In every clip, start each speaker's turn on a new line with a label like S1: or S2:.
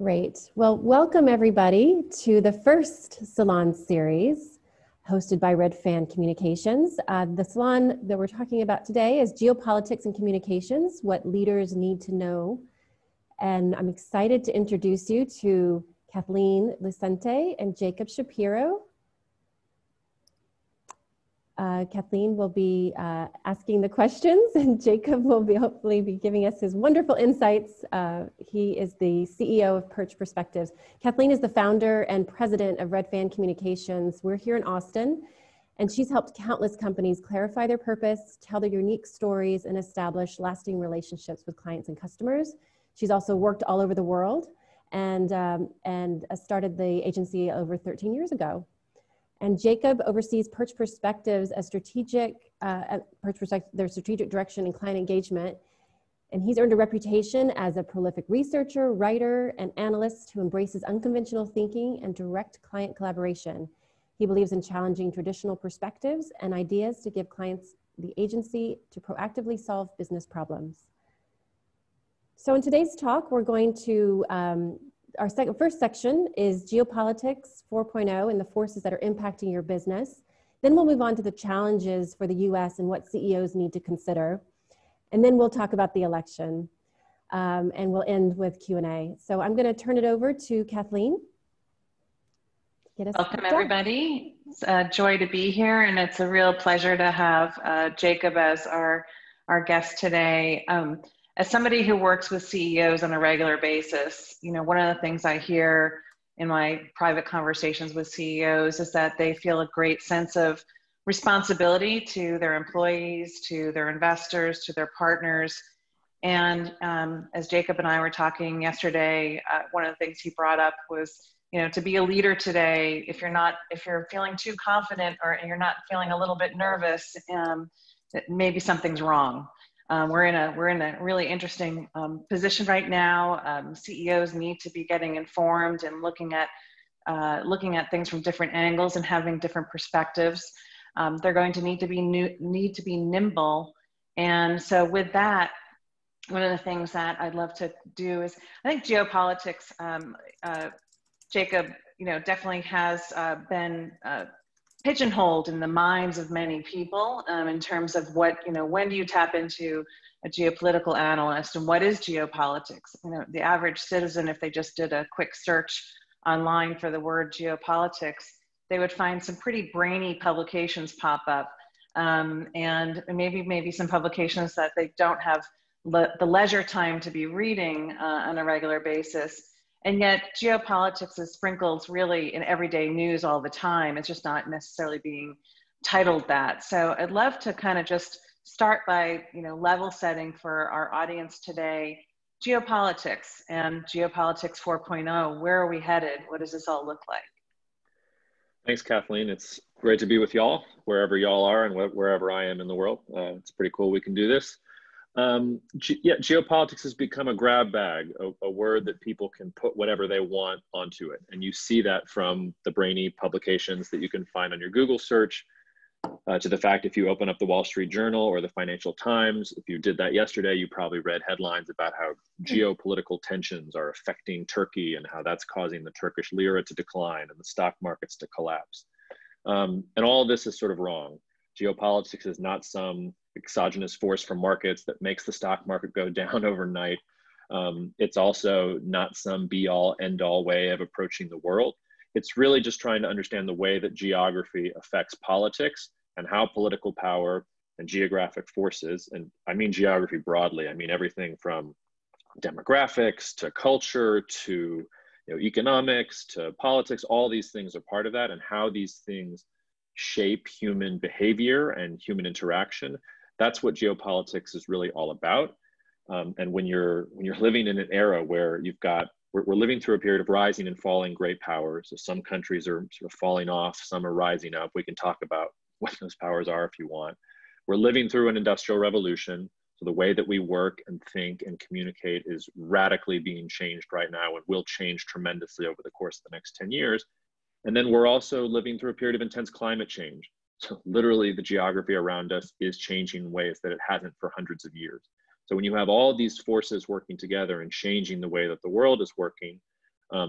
S1: Great. Well, welcome everybody to the first Salon Series hosted by Fan Communications. The salon that we're talking about today is Geopolitics and Communications, what leaders need to know. And I'm excited to introduce you to Kathleen Lucente and Jacob Shapiro. Kathleen will be asking the questions, and Jacob will be hopefully be giving us his wonderful insights. He is the CEO of Perch Perspectives. Kathleen is the founder and president of Fan Communications. We're here in Austin, and she's helped countless companies clarify their purpose, tell their unique stories, and establish lasting relationships with clients and customers. She's also worked all over the world and started the agency over 13 years ago. And Jacob oversees Perch Perspectives as their strategic direction and client engagement. And he's earned a reputation as a prolific researcher, writer, and analyst who embraces unconventional thinking and direct client collaboration. He believes in challenging traditional perspectives and ideas to give clients the agency to proactively solve business problems. So in today's talk, we're going to our first section is Geopolitics 4.0 and the forces that are impacting your business. Then we'll move on to the challenges for the US and what CEOs need to consider. And then we'll talk about the election. And we'll end with Q&A. So I'm going to turn it over to Kathleen.
S2: Welcome, everybody. It's a joy to be here, and it's a real pleasure to have Jacob as our guest today. As somebody who works with CEOs on a regular basis, you know, one of the things I hear in my private conversations with CEOs is that they feel a great sense of responsibility to their employees, to their investors, to their partners. And as Jacob and I were talking yesterday, one of the things he brought up was, you know, to be a leader today, if you're feeling too confident or you're not feeling a little bit nervous, that maybe something's wrong. We're in a really interesting position right now. CEOs need to be getting informed and looking at things from different angles and having different perspectives. They're going to need to be nimble. And so with that, one of the things that I'd love to do is, I think geopolitics, Jacob, you know, definitely has been pigeonholed in the minds of many people in terms of what, you know, when do you tap into a geopolitical analyst and what is geopolitics? You know, the average citizen, if they just did a quick search online for the word geopolitics, they would find some pretty brainy publications pop up and maybe some publications that they don't have the leisure time to be reading on a regular basis. And yet geopolitics is sprinkled really in everyday news all the time. It's just not necessarily being titled that. So I'd love to kind of just start by, you know, level setting for our audience today. Geopolitics and Geopolitics 4.0, where are we headed? What does this all look like?
S3: Thanks, Kathleen. It's great to be with y'all, wherever y'all are and wherever I am in the world. It's pretty cool we can do this. Geopolitics has become a grab bag, a word that people can put whatever they want onto it. And you see that from the brainy publications that you can find on your Google search, to the fact if you open up the Wall Street Journal or the Financial Times, if you did that yesterday, you probably read headlines about how geopolitical tensions are affecting Turkey and how that's causing the Turkish lira to decline and the stock markets to collapse. And all of this is sort of wrong. Geopolitics is not some exogenous force from markets that makes the stock market go down overnight. It's also not some be-all, end-all way of approaching the world. It's really just trying to understand the way that geography affects politics and how political power and geographic forces, and I mean geography broadly, I mean everything from demographics to culture to, you know, economics to politics, all these things are part of that, and how these things shape human behavior and human interaction. That's what geopolitics is really all about. And when you're living in an era where we're living through a period of rising and falling great powers. So some countries are sort of falling off, some are rising up. We can talk about what those powers are if you want. We're living through an industrial revolution. So the way that we work and think and communicate is radically being changed right now and will change tremendously over the course of the next 10 years. And then we're also living through a period of intense climate change. So literally the geography around us is changing in ways that it hasn't for hundreds of years. So when you have all these forces working together and changing the way that the world is working,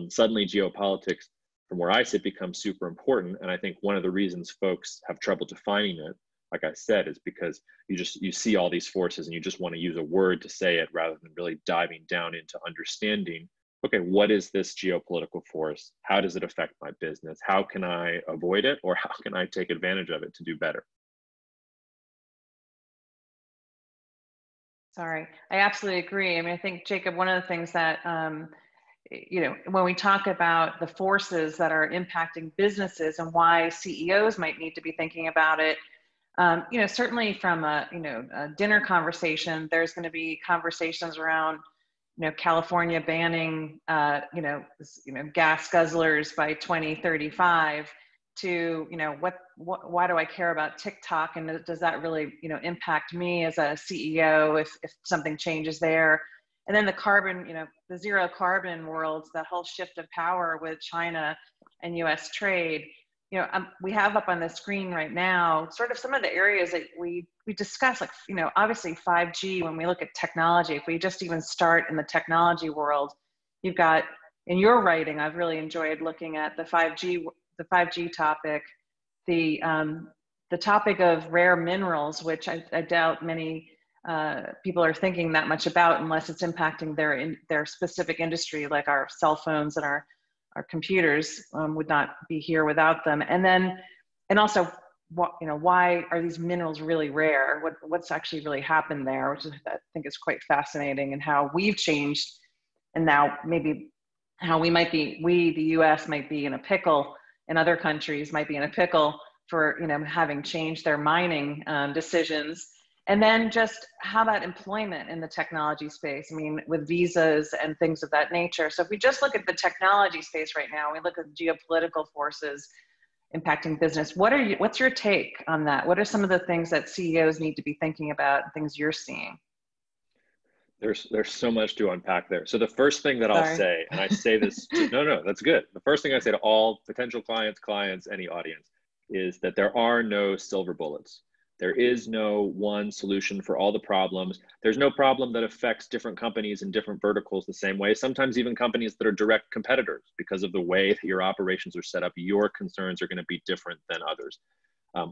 S3: Suddenly geopolitics, from where I sit, becomes super important. And I think one of the reasons folks have trouble defining it, like I said, is because you see all these forces and you just want to use a word to say it rather than really diving down into understanding, okay, what is this geopolitical force? How does it affect my business? How can I avoid it, or how can I take advantage of it to do better?
S2: Sorry, I absolutely agree. I mean, I think, Jacob, one of the things that, you know, when we talk about the forces that are impacting businesses and why CEOs might need to be thinking about it, you know, certainly from a dinner conversation, there's going to be conversations around, you know, California banning, gas guzzlers by 2035, to, you know, why do I care about TikTok, and does that really, you know, impact me as a CEO if something changes there? And then the carbon, you know, the zero carbon world, that whole shift of power with China and US trade. You know, we have up on the screen right now sort of some of the areas that we discuss, like, you know, obviously 5G. When we look at technology, if we just even start in the technology world, you've got, in your writing, I've really enjoyed looking at the 5G topic, the topic of rare minerals, which I doubt many people are thinking that much about, unless it's impacting their specific industry, like our cell phones and our computers would not be here without them. And also, you know, why are these minerals really rare? What's actually really happened there, which I think is quite fascinating, and how we've changed, and now maybe how we, the US, might be in a pickle, and other countries might be in a pickle for, you know, having changed their mining decisions. And then just how about employment in the technology space? I mean, with visas and things of that nature. So if we just look at the technology space right now, we look at geopolitical forces impacting business. What's your take on that? What are some of the things that CEOs need to be thinking about, things you're seeing?
S3: There's so much to unpack there. So the first thing that I'll say, and I say this to, no, that's good. The first thing I say to all potential clients, any audience, is that there are no silver bullets. There is no one solution for all the problems. There's no problem that affects different companies in different verticals the same way. Sometimes even companies that are direct competitors, because of the way that your operations are set up, your concerns are going to be different than others.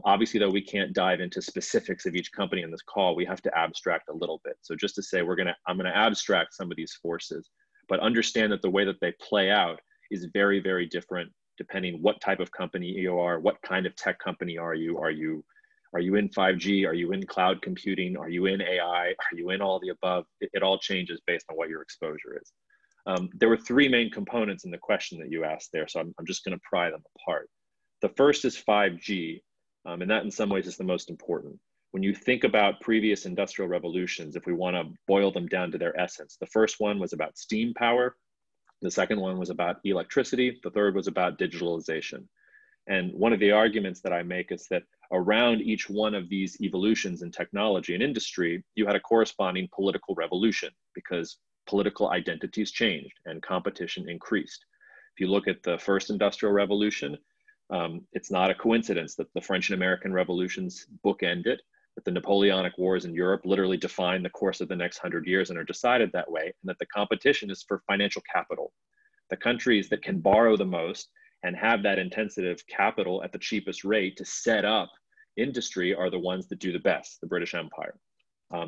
S3: Obviously, though, we can't dive into specifics of each company in this call. We have to abstract a little bit. So just to say, I'm going to abstract some of these forces, but understand that the way that they play out is very, very different depending what type of company you are, what kind of tech company are you? Are you in 5G? Are you in cloud computing? Are you in AI? Are you in all the above? It all changes based on what your exposure is. There were three main components in the question that you asked there, so I'm just going to pry them apart. The first is 5G. And that in some ways is the most important. When you think about previous industrial revolutions, if we want to boil them down to their essence, the first one was about steam power. The second one was about electricity. The third was about digitalization. And one of the arguments that I make is that around each one of these evolutions in technology and industry, you had a corresponding political revolution, because political identities changed and competition increased. If you look at the first industrial revolution, it's not a coincidence that the French and American revolutions bookended, that the Napoleonic Wars in Europe literally defined the course of the next 100 years and are decided that way, and that the competition is for financial capital. The countries that can borrow the most and have that intensive capital at the cheapest rate to set up industry are the ones that do the best, the British Empire.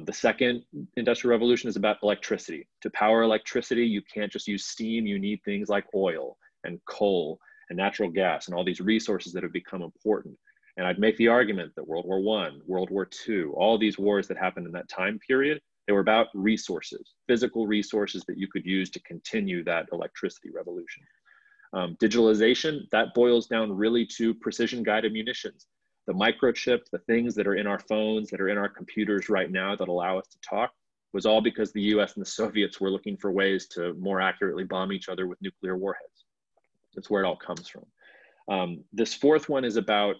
S3: The second industrial revolution is about electricity. To power electricity, you can't just use steam, you need things like oil and coal and natural gas and all these resources that have become important. And I'd make the argument that World War I, World War II, all these wars that happened in that time period, they were about resources, physical resources that you could use to continue that electricity revolution. Digitalization, that boils down really to precision guided munitions. The microchip, the things that are in our phones, that are in our computers right now that allow us to talk, was all because the US and the Soviets were looking for ways to more accurately bomb each other with nuclear warheads. That's where it all comes from. This fourth one is about,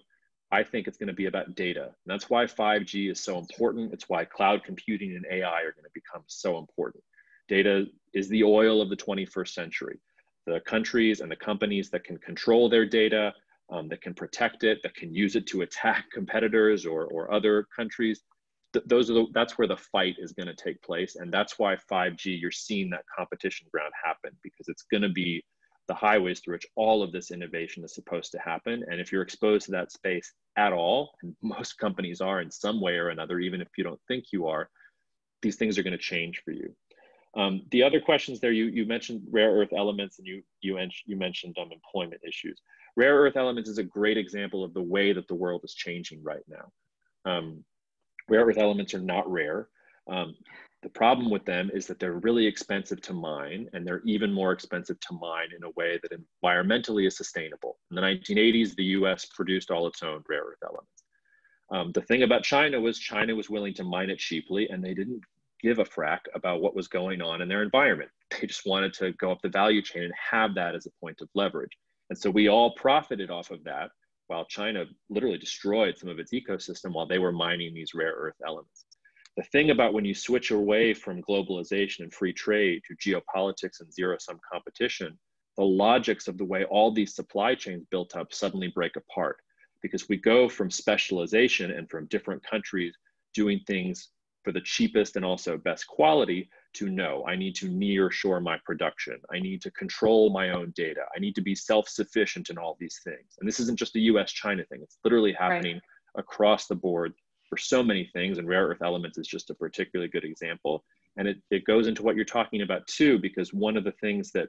S3: I think it's going to be about data. And that's why 5G is so important. It's why cloud computing and AI are going to become so important. Data is the oil of the 21st century. The countries and the companies that can control their data, that can protect it, that can use it to attack competitors or other countries, that's where the fight is going to take place. And that's why 5G, you're seeing that competition ground happen, because it's going to be the highways through which all of this innovation is supposed to happen. And if you're exposed to that space at all, and most companies are in some way or another, even if you don't think you are, these things are going to change for you. The other questions there, you mentioned rare earth elements, and you mentioned employment issues. Rare earth elements is a great example of the way that the world is changing right now. Rare earth elements are not rare. The problem with them is that they're really expensive to mine, and they're even more expensive to mine in a way that environmentally is sustainable. In the 1980s, the US produced all its own rare earth elements. The thing about China was willing to mine it cheaply, and they didn't give a frack about what was going on in their environment. They just wanted to go up the value chain and have that as a point of leverage. And so we all profited off of that, while China literally destroyed some of its ecosystem while they were mining these rare earth elements. The thing about when you switch away from globalization and free trade to geopolitics and zero-sum competition, the logics of the way all these supply chains built up suddenly break apart, because we go from specialization and from different countries doing things for the cheapest and also best quality to no, I need to near shore my production. I need to control my own data. I need to be self-sufficient in all these things. And this isn't just a US-China thing. It's literally happening across the board for so many things, and rare earth elements is just a particularly good example. And it goes into what you're talking about too, because one of the things that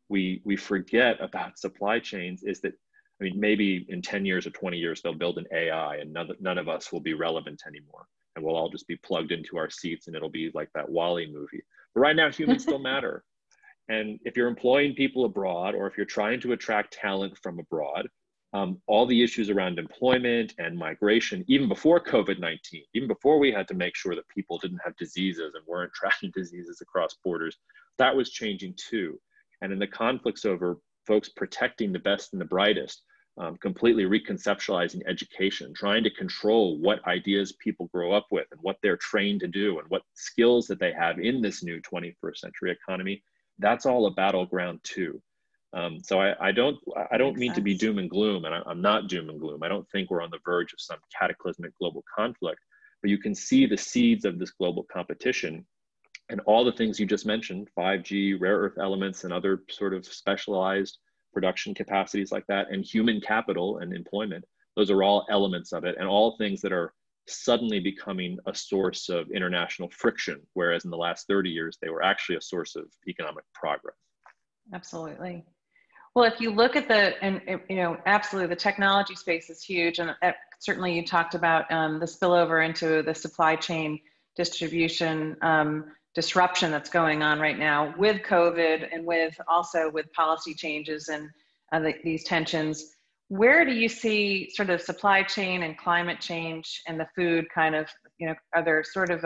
S3: we forget about supply chains is that, I mean, maybe in 10 years or 20 years, they'll build an AI and none of us will be relevant anymore. And we'll all just be plugged into our seats, and it'll be like that Wall-E movie. But right now, humans still matter. And if you're employing people abroad, or if you're trying to attract talent from abroad, all the issues around employment and migration, even before COVID-19, even before we had to make sure that people didn't have diseases and weren't tracking diseases across borders, that was changing too. And in the conflicts over folks protecting the best and the brightest, completely reconceptualizing education, trying to control what ideas people grow up with and what they're trained to do and what skills that they have in this new 21st century economy, that's all a battleground too. So I don't mean to be doom and gloom, and I'm not doom and gloom. I don't think we're on the verge of some cataclysmic global conflict, but you can see the seeds of this global competition and all the things you just mentioned, 5G, rare earth elements, and other sort of specialized production capacities like that, and human capital and employment. Those are all elements of it, and all things that are suddenly becoming a source of international friction, whereas in the last 30 years, they were actually a source of economic progress.
S2: Absolutely. Well, if you look at absolutely, the technology space is huge. And certainly you talked about the spillover into the supply chain distribution disruption that's going on right now with COVID and also with policy changes and these tensions. Where do you see sort of supply chain and climate change and the food kind of, are there sort of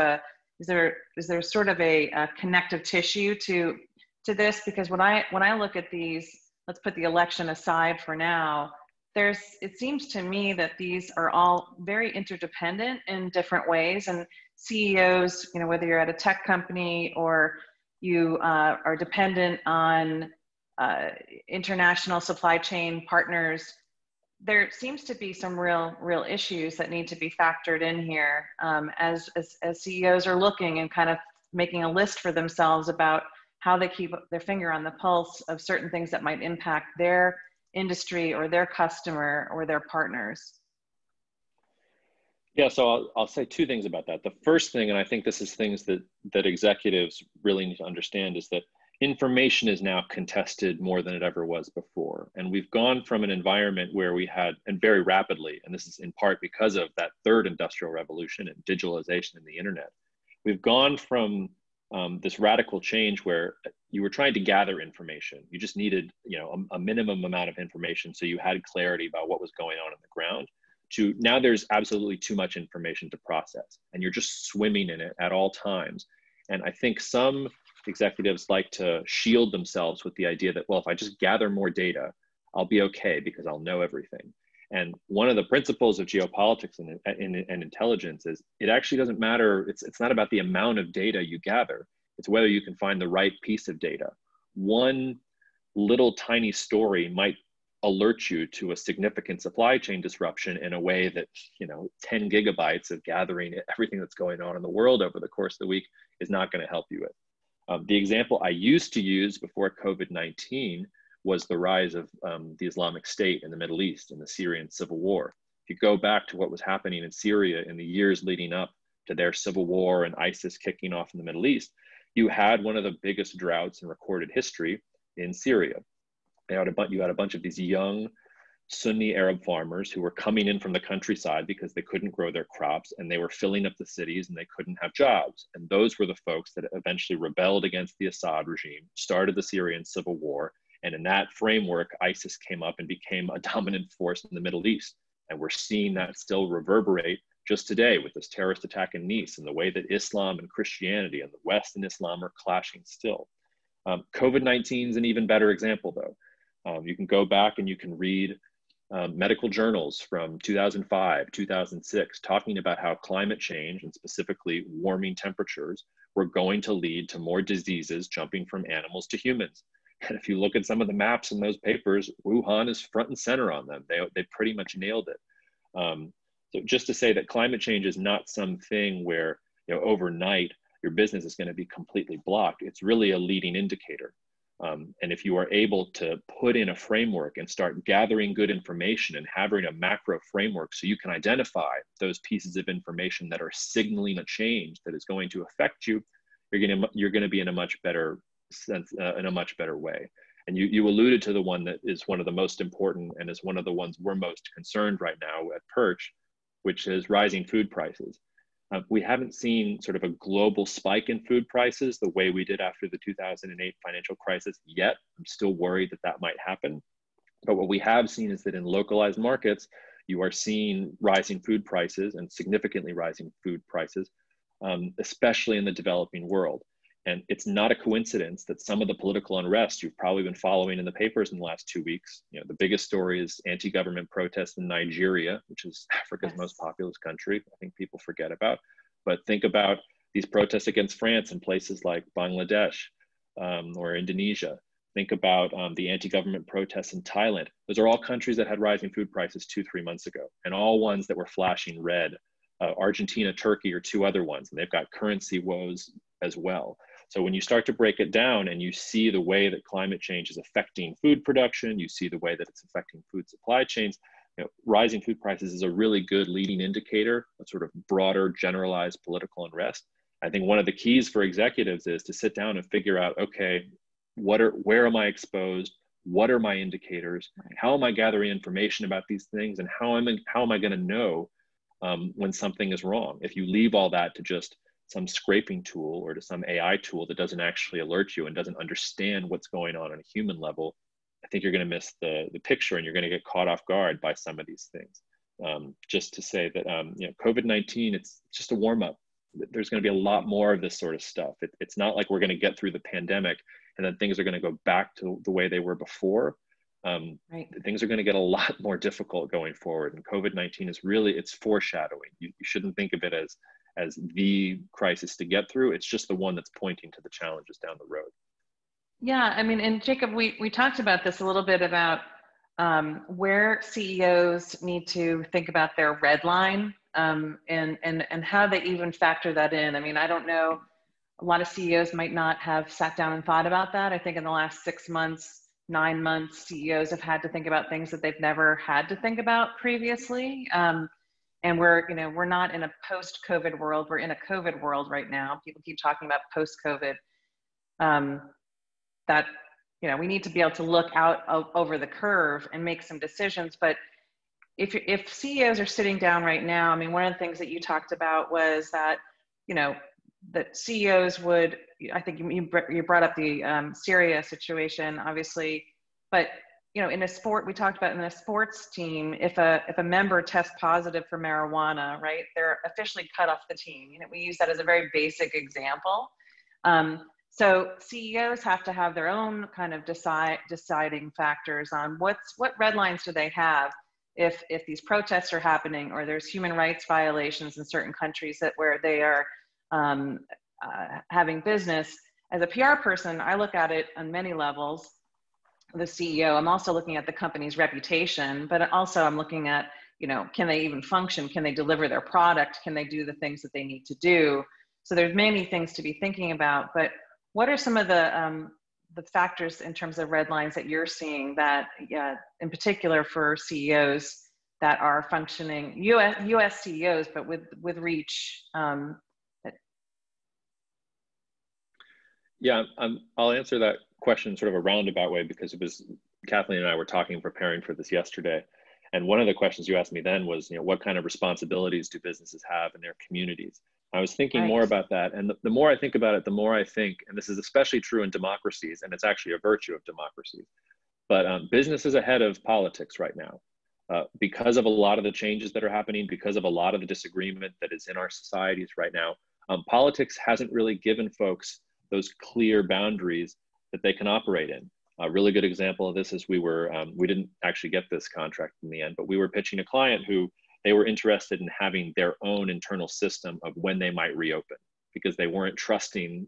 S2: is there sort of a connective tissue to this? Because when I look at these, let's put the election aside for now, it seems to me that these are all very interdependent in different ways, and CEOs, whether you're at a tech company or you are dependent on international supply chain partners, there seems to be some real issues that need to be factored in here as CEOs are looking and kind of making a list for themselves about how they keep their finger on the pulse of certain things that might impact their industry or their customer or their partners.
S3: Yeah, so I'll say two things about that. The first thing, and I think this is things that executives really need to understand, is that information is now contested more than it ever was before. And we've gone from an environment where we had, and very rapidly, and this is in part because of that third industrial revolution and digitalization and the internet, we've gone from this radical change where you were trying to gather information. You just needed, a minimum amount of information so you had clarity about what was going on the ground, to now there's absolutely too much information to process and you're just swimming in it at all times. And I think some executives like to shield themselves with the idea that, well, if I just gather more data, I'll be okay because I'll know everything. And one of the principles of geopolitics and intelligence is it actually doesn't matter. It's not about the amount of data you gather. It's whether you can find the right piece of data. One little tiny story might alert you to a significant supply chain disruption in a way that, 10 gigabytes of gathering everything that's going on in the world over the course of the week is not going to help you with. The example I used to use before COVID-19 was the rise of the Islamic State in the Middle East and the Syrian civil war. If you go back to what was happening in Syria in the years leading up to their civil war and ISIS kicking off in the Middle East, you had one of the biggest droughts in recorded history in Syria. You had a bunch of these young Sunni Arab farmers who were coming in from the countryside because they couldn't grow their crops, and they were filling up the cities and they couldn't have jobs. And those were the folks that eventually rebelled against the Assad regime, started the Syrian civil war. And in that framework, ISIS came up and became a dominant force in the Middle East. And we're seeing that still reverberate just today with this terrorist attack in Nice, and the way that Islam and Christianity and the West and Islam are clashing still. COVID-19 is an even better example, though. You can go back and you can read medical journals from 2005, 2006, talking about how climate change, and specifically warming temperatures, were going to lead to more diseases jumping from animals to humans. And if you look at some of the maps in those papers, Wuhan is front and center on them. They pretty much nailed it. So just to say that climate change is not something where, you know, overnight your business is going to be completely blocked. It's really a leading indicator. And if you are able to put in a framework and start gathering good information and having a macro framework so you can identify those pieces of information that are signaling a change that is going to affect you, you're going to be in a much better sense, in a much better way. And you alluded to the one that is one of the most important and is one of the ones we're most concerned right now at Perch, which is rising food prices. We haven't seen sort of a global spike in food prices the way we did after the 2008 financial crisis yet. I'm still worried that that might happen. But what we have seen is that in localized markets, you are seeing rising food prices and significantly rising food prices, especially in the developing world. And it's not a coincidence that some of the political unrest you've probably been following in the papers in the last 2 weeks, you know, the biggest story is anti-government protests in Nigeria, which is Africa's most populous country. I think people forget about. But think about these protests against France in places like Bangladesh or Indonesia. Think about the anti-government protests in Thailand. Those are all countries that had rising food prices 2-3 months ago, and all ones that were flashing red. Argentina, Turkey are two other ones, and they've got currency woes as well. So when you start to break it down and you see the way that climate change is affecting food production, you see the way that it's affecting food supply chains, you know, rising food prices is a really good leading indicator of sort of broader generalized political unrest. I think one of the keys for executives is to sit down and figure out, okay, where am I exposed? What are my indicators? How am I gathering information about these things? And how am I going to know when something is wrong? If you leave all that to just some scraping tool or to some AI tool that doesn't actually alert you and doesn't understand what's going on a human level, I think you're going to miss the picture, and you're going to get caught off guard by some of these things. Just to say that, you know, COVID-19, it's just a warm up. There's going to be a lot more of this sort of stuff. It's not like we're going to get through the pandemic and then things are going to go back to the way they were before. Right. Things are going to get a lot more difficult going forward. And COVID-19 is really, it's foreshadowing. You shouldn't think of it as the crisis to get through. It's just the one that's pointing to the challenges down the road.
S2: Yeah, I mean, and Jacob, we talked about this a little bit about where CEOs need to think about their red line and how they even factor that in. I mean, I don't know, a lot of CEOs might not have sat down and thought about that. I think in the last 6 months, 9 months, CEOs have had to think about things that they've never had to think about previously. And we're not in a post-COVID world. We're in a COVID world right now. People keep talking about post-COVID. That, you know, we need to be able to look out over the curve and make some decisions. But if CEOs are sitting down right now, I mean, one of the things that you talked about was that, you know, that CEOs would, I think you brought up the Syria situation, obviously, but you know, in a sport, we talked about in a sports team, if a member tests positive for marijuana, right, they're officially cut off the team. You know, we use that as a very basic example. So CEOs have to have their own kind of deciding factors on what red lines do they have if these protests are happening or there's human rights violations in certain countries where they are having business. As a PR person, I look at it on many levels. The CEO, I'm also looking at the company's reputation, but also I'm looking at, you know, can they even function? Can they deliver their product? Can they do the things that they need to do? So there's many things to be thinking about, but what are some of the the factors in terms of red lines that you're seeing that, in particular for CEOs that are functioning, US CEOs, but with reach?
S3: Yeah, I'll answer that question sort of a roundabout way, because it was Kathleen and I were talking, preparing for this yesterday. And one of the questions you asked me then was, what kind of responsibilities do businesses have in their communities? I was thinking more about that. And the more I think about it, the more I think, and this is especially true in democracies, and it's actually a virtue of democracies, but business is ahead of politics right now. Because of a lot of the changes that are happening, because of a lot of the disagreement that is in our societies right now, politics hasn't really given folks those clear boundaries that they can operate in. A really good example of this is we didn't actually get this contract in the end, but we were pitching a client who they were interested in having their own internal system of when they might reopen, because they weren't trusting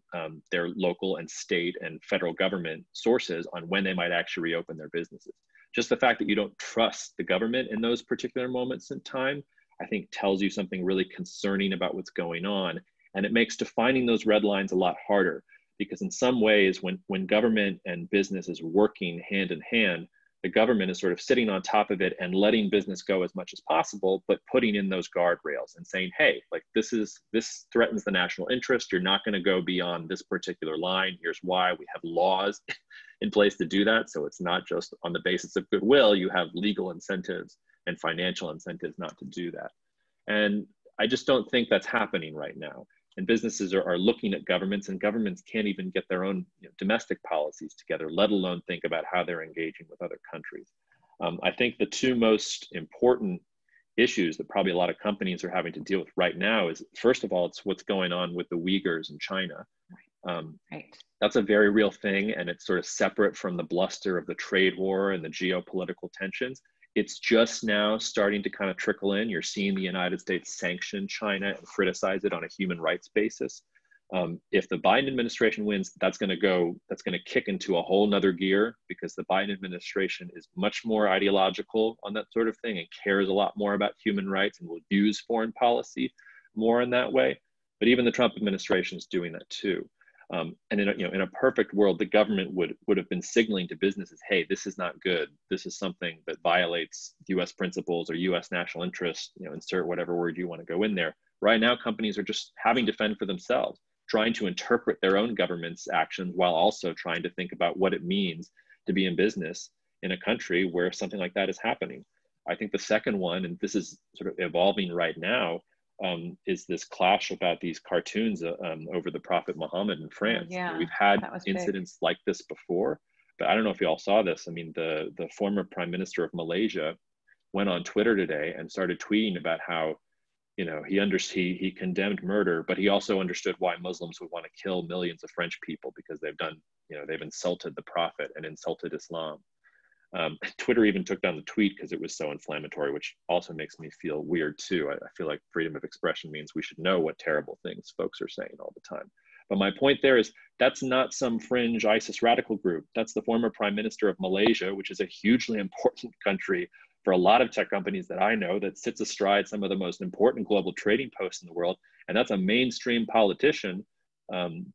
S3: their local and state and federal government sources on when they might actually reopen their businesses. Just the fact that you don't trust the government in those particular moments in time, I think tells you something really concerning about what's going on. And it makes defining those red lines a lot harder, because in some ways, when government and business is working hand in hand, the government is sort of sitting on top of it and letting business go as much as possible, but putting in those guardrails and saying, hey, like this threatens the national interest. You're not going to go beyond this particular line. Here's why. We have laws in place to do that. So it's not just on the basis of goodwill. You have legal incentives and financial incentives not to do that. And I just don't think that's happening right now. And businesses are looking at governments, and governments can't even get their own domestic policies together, let alone think about how they're engaging with other countries. I think the two most important issues that probably a lot of companies are having to deal with right now is, first of all, it's what's going on with the Uyghurs in China. That's a very real thing, and it's sort of separate from the bluster of the trade war and the geopolitical tensions. It's just now starting to kind of trickle in. You're seeing the United States sanction China and criticize it on a human rights basis. If the Biden administration wins, that's going to kick into a whole nother gear, because the Biden administration is much more ideological on that sort of thing and cares a lot more about human rights and will use foreign policy more in that way. But even the Trump administration is doing that too. And in a perfect world, the government would have been signaling to businesses, hey, this is not good. This is something that violates US principles or US national interests, insert whatever word you want to go in there. Right now, companies are just having to fend for themselves, trying to interpret their own government's actions while also trying to think about what it means to be in business in a country where something like that is happening. I think the second one, and this is sort of evolving right now, is this clash about these cartoons over the Prophet Muhammad in France. We've had incidents like this before, but I don't know if you all saw this. I mean, the former Prime Minister of Malaysia went on Twitter today and started tweeting about how, he condemned murder, but he also understood why Muslims would want to kill millions of French people, because they've insulted the Prophet and insulted Islam. Twitter even took down the tweet because it was so inflammatory, which also makes me feel weird too. I feel like freedom of expression means we should know what terrible things folks are saying all the time. But my point there is, that's not some fringe ISIS radical group. That's the former Prime Minister of Malaysia, which is a hugely important country for a lot of tech companies that I know, that sits astride some of the most important global trading posts in the world. And that's a mainstream politician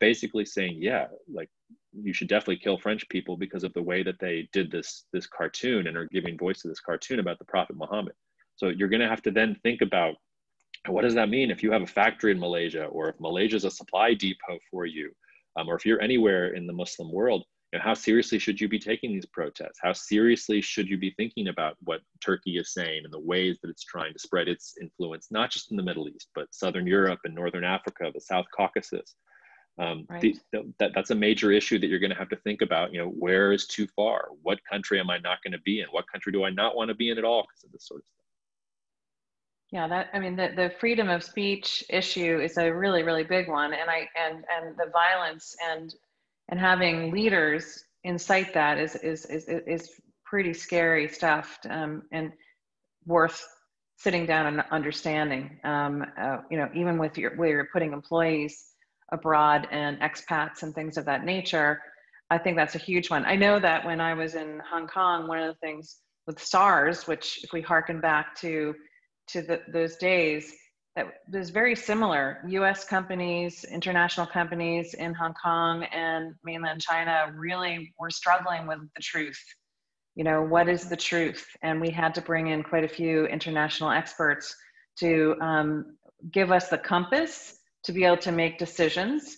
S3: basically saying, yeah, like, you should definitely kill French people because of the way that they did this cartoon and are giving voice to this cartoon about the Prophet Muhammad. So you're going to have to then think about, what does that mean if you have a factory in Malaysia, or if Malaysia is a supply depot for you, or if you're anywhere in the Muslim world? How seriously should you be taking these protests? How seriously should you be thinking about what Turkey is saying and the ways that it's trying to spread its influence, not just in the Middle East, but Southern Europe and Northern Africa, the South Caucasus? That's a major issue that you're going to have to think about. Where is too far? What country am I not going to be in? What country do I not want to be in at all because of this sort of stuff?
S2: Yeah, the freedom of speech issue is a really, really big one, and the violence and having leaders incite that is pretty scary stuff, and worth sitting down and understanding. Even where you're putting employees abroad and expats and things of that nature, I think that's a huge one. I know that when I was in Hong Kong, one of the things with SARS, which if we harken back to those days, that was very similar. US companies, international companies in Hong Kong and mainland China really were struggling with the truth. You know, what is the truth? And we had to bring in quite a few international experts to give us the compass to be able to make decisions.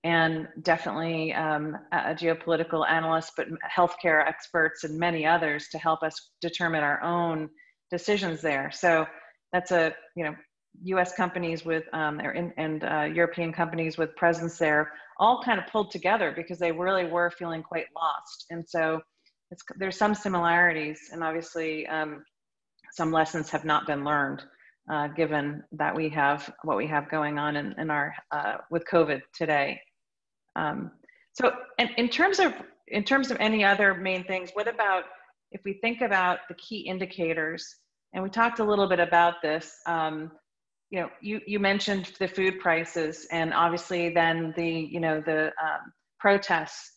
S2: And definitely a geopolitical analyst, but healthcare experts and many others to help us determine our own decisions there. So that's a, you know, US companies with, and European companies with presence there all kind of pulled together because they really were feeling quite lost. And so there's some similarities, and obviously some lessons have not been learned given that we have what we have going on in our, with COVID today. So and in terms of any other main things, what about if we think about the key indicators, and we talked a little bit about this, you know, you mentioned the food prices and obviously then the, you know, the protests.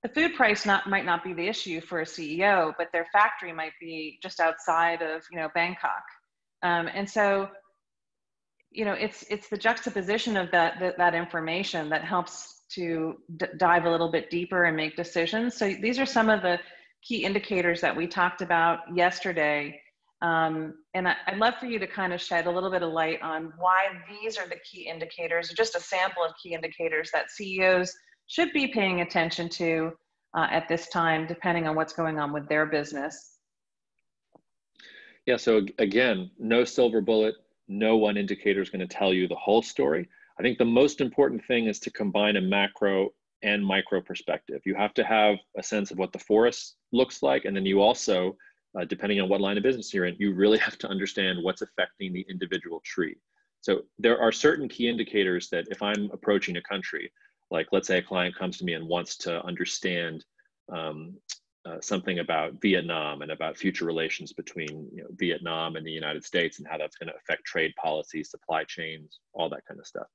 S2: The food price might not be the issue for a CEO, but their factory might be just outside of, you know, Bangkok. And so, you know, it's the juxtaposition of that information that helps to dive a little bit deeper and make decisions. So these are some of the key indicators that we talked about yesterday. And I'd love for you to kind of shed a little bit of light on why these are the key indicators, just a sample of key indicators that CEOs should be paying attention to at this time, depending on what's going on with their business.
S3: Yeah, so again, no silver bullet, no one indicator is going to tell you the whole story. I think the most important thing is to combine a macro and micro perspective. You have to have a sense of what the forest looks like, and then you also, depending on what line of business you're in, you really have to understand what's affecting the individual tree. So there are certain key indicators that if I'm approaching a country, like let's say a client comes to me and wants to understand something about Vietnam and about future relations between, you know, Vietnam and the United States and how that's going to affect trade policy, supply chains, all that kind of stuff.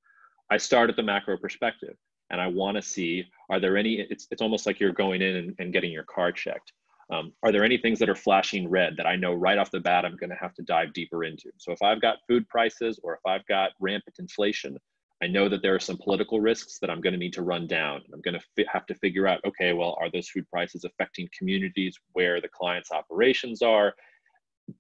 S3: I start at the macro perspective and I want to see, are there any, it's almost like you're going in and getting your car checked. Are there any things that are flashing red that I know right off the bat I'm going to have to dive deeper into? So if I've got food prices or if I've got rampant inflation, I know that there are some political risks that I'm going to need to run down. I'm going to have to figure out, okay, well, are those food prices affecting communities where the client's operations are?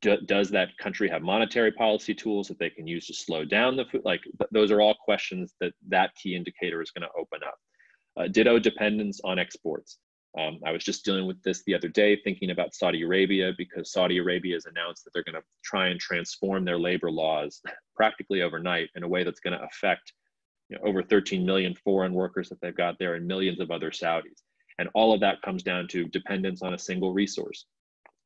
S3: Does that country have monetary policy tools that they can use to slow down the food? Like those are all questions that key indicator is going to open up. Ditto dependence on exports. I was just dealing with this the other day, thinking about Saudi Arabia, because Saudi Arabia has announced that they're going to try and transform their labor laws practically overnight in a way that's going to affect, you know, over 13 million foreign workers that they've got there and millions of other Saudis. And all of that comes down to dependence on a single resource.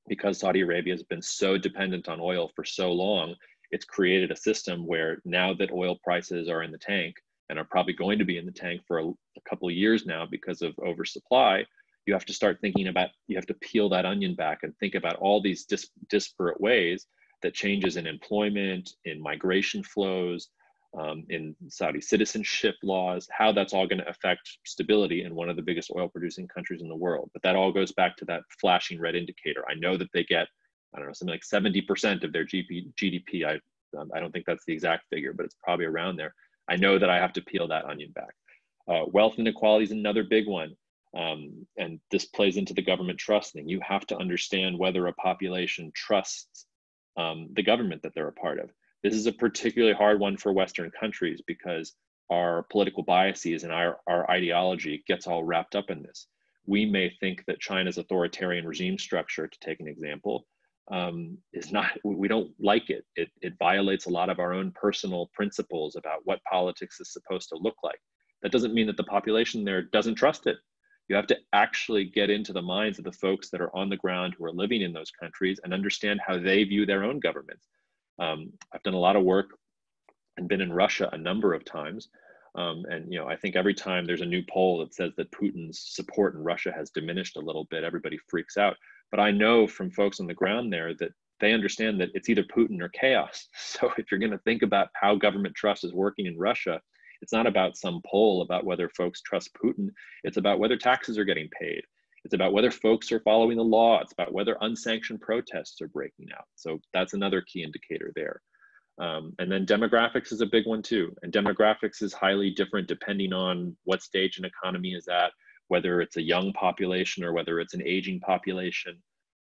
S3: Because Saudi Arabia has been so dependent on oil for so long, it's created a system where now that oil prices are in the tank and are probably going to be in the tank for a couple of years now because of oversupply, you have to start thinking about, you have to peel that onion back and think about all these disparate ways that changes in employment, in migration flows, in Saudi citizenship laws, how that's all going to affect stability in one of the biggest oil producing countries in the world. But that all goes back to that flashing red indicator. I know that they get, I don't know, something like 70% of their GDP. I don't think that's the exact figure, but it's probably around there. I know that I have to peel that onion back. Wealth inequality is another big one. And this plays into the government trust thing. You have to understand whether a population trusts the government that they're a part of. This is a particularly hard one for Western countries because our political biases and our ideology gets all wrapped up in this. We may think that China's authoritarian regime structure, to take an example, is not, we don't like it. It violates a lot of our own personal principles about what politics is supposed to look like. That doesn't mean that the population there doesn't trust it. You have to actually get into the minds of the folks that are on the ground who are living in those countries and understand how they view their own governments. I've done a lot of work and been in Russia a number of times. And, you know, I think every time there's a new poll that says that Putin's support in Russia has diminished a little bit, everybody freaks out. But I know from folks on the ground there that they understand that it's either Putin or chaos. So if you're going to think about how government trust is working in Russia, it's not about some poll about whether folks trust Putin. It's about whether taxes are getting paid. It's about whether folks are following the law. It's about whether unsanctioned protests are breaking out. So that's another key indicator there. And then demographics is a big one too. And demographics is highly different depending on what stage an economy is at, whether it's a young population or whether it's an aging population,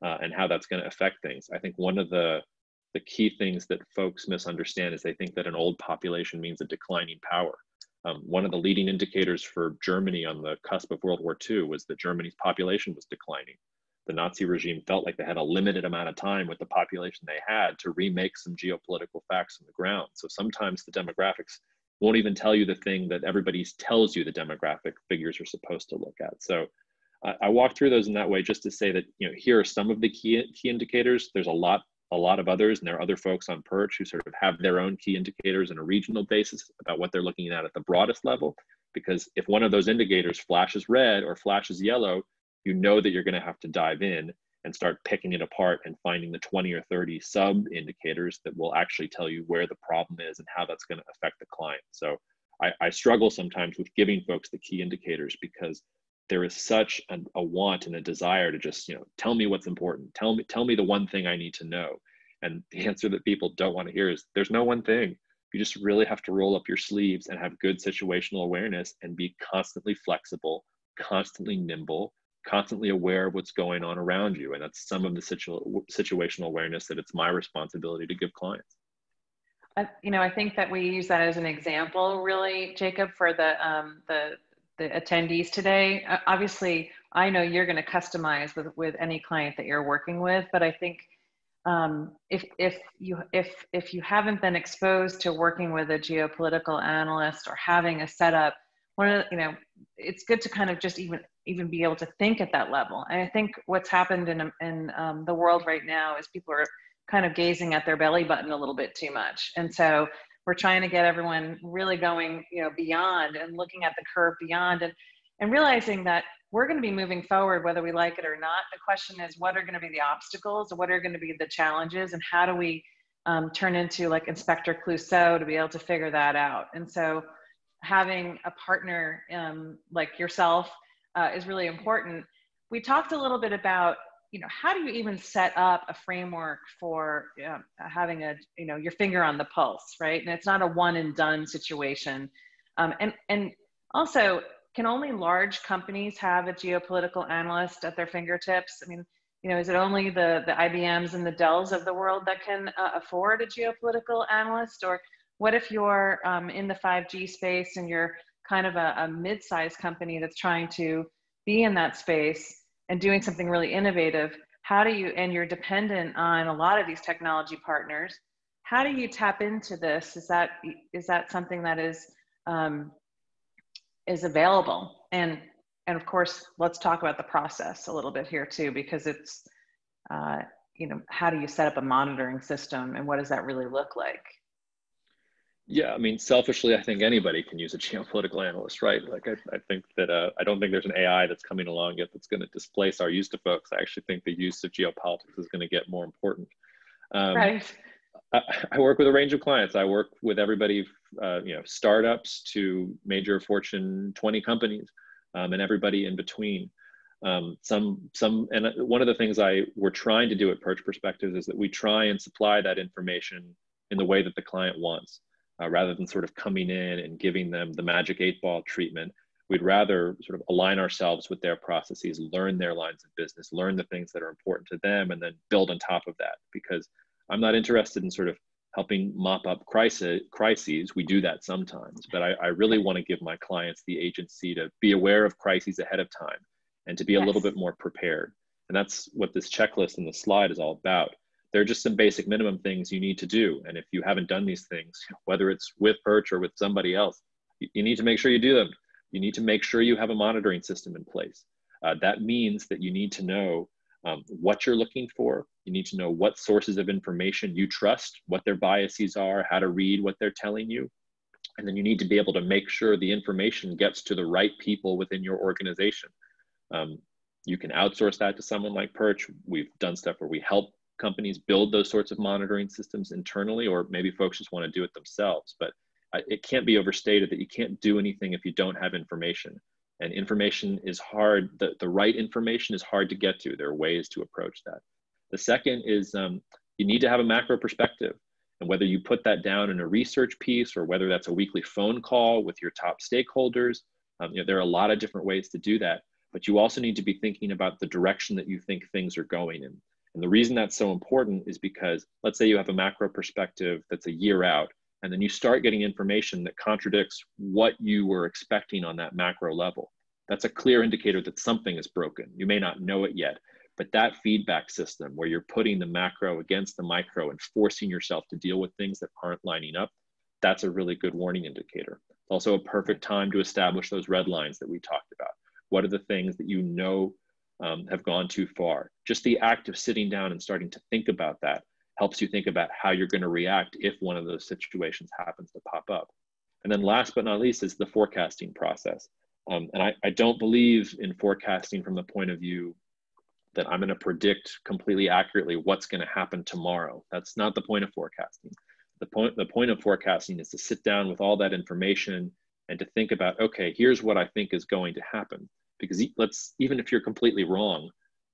S3: and how that's going to affect things. I think one of the key things that folks misunderstand is they think that an old population means a declining power. One of the leading indicators for Germany on the cusp of World War II was that Germany's population was declining. The Nazi regime felt like they had a limited amount of time with the population they had to remake some geopolitical facts on the ground. So sometimes the demographics won't even tell you the thing that everybody tells you the demographic figures are supposed to look at. So I walk through those in that way just to say that, you know, here are some of the key indicators. There's a lot of others, and there are other folks on Perch who sort of have their own key indicators on a regional basis about what they're looking at the broadest level. Because if one of those indicators flashes red or flashes yellow, you know that you're going to have to dive in and start picking it apart and finding the 20 or 30 sub indicators that will actually tell you where the problem is and how that's going to affect the client. So I struggle sometimes with giving folks the key indicators because there is such a want and a desire to just, you know, tell me what's important. Tell me the one thing I need to know. And the answer that people don't want to hear is there's no one thing. You just really have to roll up your sleeves and have good situational awareness and be constantly flexible, constantly nimble, constantly aware of what's going on around you. And that's some of the situational awareness that it's my responsibility to give clients.
S2: You know, I think that we use that as an example, really, Jacob, for the attendees today. Obviously, I know you're going to customize with any client that you're working with, but I think if you haven't been exposed to working with a geopolitical analyst or having a setup, it's good to kind of just even be able to think at that level. And I think what's happened in the world right now is people are kind of gazing at their belly button a little bit too much. And so we're trying to get everyone really going, you know, beyond and looking at the curve beyond and realizing that we're going to be moving forward, whether we like it or not. The question is, what are going to be the obstacles? What are going to be the challenges? And how do we turn into like Inspector Clouseau to be able to figure that out? And so having a partner like yourself is really important. We talked a little bit about, you know, how do you even set up a framework for having your finger on the pulse, right? And it's not a one and done situation. And also, can only large companies have a geopolitical analyst at their fingertips? I mean, you know, is it only the IBMs and the Dells of the world that can afford a geopolitical analyst? Or what if you're in the 5G space and you're kind of a mid-sized company that's trying to be in that space and doing something really innovative? How do you, and you're dependent on a lot of these technology partners, how do you tap into this? Is that something that is available? And of course, let's talk about the process a little bit here too, because it's, you know, how do you set up a monitoring system and what does that really look like?
S3: Yeah, I mean, selfishly, I think anybody can use a geopolitical analyst, right? Like, I think that I don't think there's an AI that's coming along yet that's going to displace our use to folks. I actually think the use of geopolitics is going to get more important.
S2: Right.
S3: I work with a range of clients. I work with everybody, you know, startups to major Fortune 20 companies, and everybody in between. And one of the things we're trying to do at Perch Perspectives is that we try and supply that information in the way that the client wants. Rather than sort of coming in and giving them the magic 8-ball treatment, we'd rather sort of align ourselves with their processes, learn their lines of business, learn the things that are important to them, and then build on top of that. Because I'm not interested in sort of helping mop up crises. We do that sometimes, but I really want to give my clients the agency to be aware of crises ahead of time and to be a little bit more prepared. And that's what this checklist in the slide is all about. There are just some basic minimum things you need to do. And if you haven't done these things, whether it's with Perch or with somebody else, you need to make sure you do them. You need to make sure you have a monitoring system in place. That means that you need to know what you're looking for. You need to know what sources of information you trust, what their biases are, how to read what they're telling you. And then you need to be able to make sure the information gets to the right people within your organization. You can outsource that to someone like Perch. We've done stuff where we help companies build those sorts of monitoring systems internally, or maybe folks just want to do it themselves. But it can't be overstated that you can't do anything if you don't have information. And information is hard. The right information is hard to get to. There are ways to approach that. The second is you need to have a macro perspective. And whether you put that down in a research piece or whether that's a weekly phone call with your top stakeholders, there are a lot of different ways to do that. But you also need to be thinking about the direction that you think things are going in. And the reason that's so important is because, let's say you have a macro perspective that's a year out, and then you start getting information that contradicts what you were expecting on that macro level. That's a clear indicator that something is broken. You may not know it yet, but that feedback system where you're putting the macro against the micro and forcing yourself to deal with things that aren't lining up, that's a really good warning indicator. It's also a perfect time to establish those red lines that we talked about. What are the things that you know have gone too far? Just the act of sitting down and starting to think about that helps you think about how you're going to react if one of those situations happens to pop up. And then last but not least is the forecasting process. And I don't believe in forecasting from the point of view that I'm going to predict completely accurately what's going to happen tomorrow. That's not the point of forecasting. The point of forecasting is to sit down with all that information and to think about, okay, here's what I think is going to happen. Because even if you're completely wrong,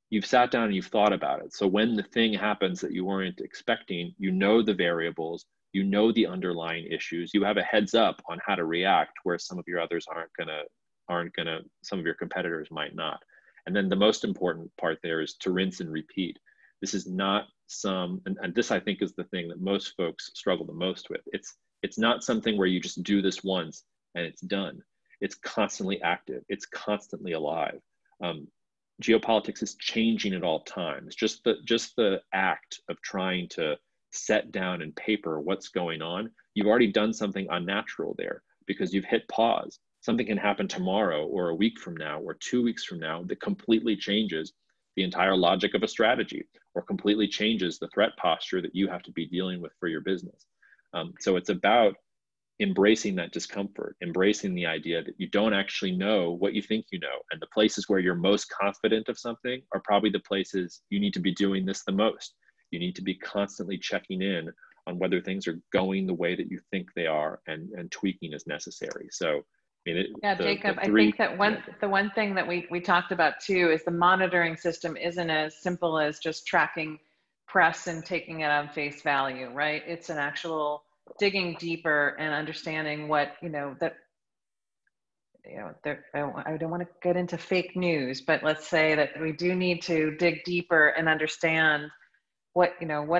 S3: you've sat down and you've thought about it. So when the thing happens that you weren't expecting, you know the variables, you know the underlying issues, you have a heads up on how to react, where some of your others some of your competitors might not. And then the most important part there is to rinse and repeat. This is not and this I think is the thing that most folks struggle the most with. It's not something where you just do this once and it's done. It's constantly active. It's constantly alive. Geopolitics is changing at all times. Just the act of trying to set down in paper what's going on, you've already done something unnatural there because you've hit pause. Something can happen tomorrow or a week from now or 2 weeks from now that completely changes the entire logic of a strategy or completely changes the threat posture that you have to be dealing with for your business. So it's about embracing that discomfort, embracing the idea that you don't actually know what you think you know. And the places where you're most confident of something are probably the places you need to be doing this the most. You need to be constantly checking in on whether things are going the way that you think they are and tweaking as necessary. So,
S2: Jacob, I think that the one thing that we talked about too is the monitoring system isn't as simple as just tracking press and taking it on face value, right? It's an actual digging deeper and understanding what, I don't want to get into fake news, but let's say that we do need to dig deeper and understand what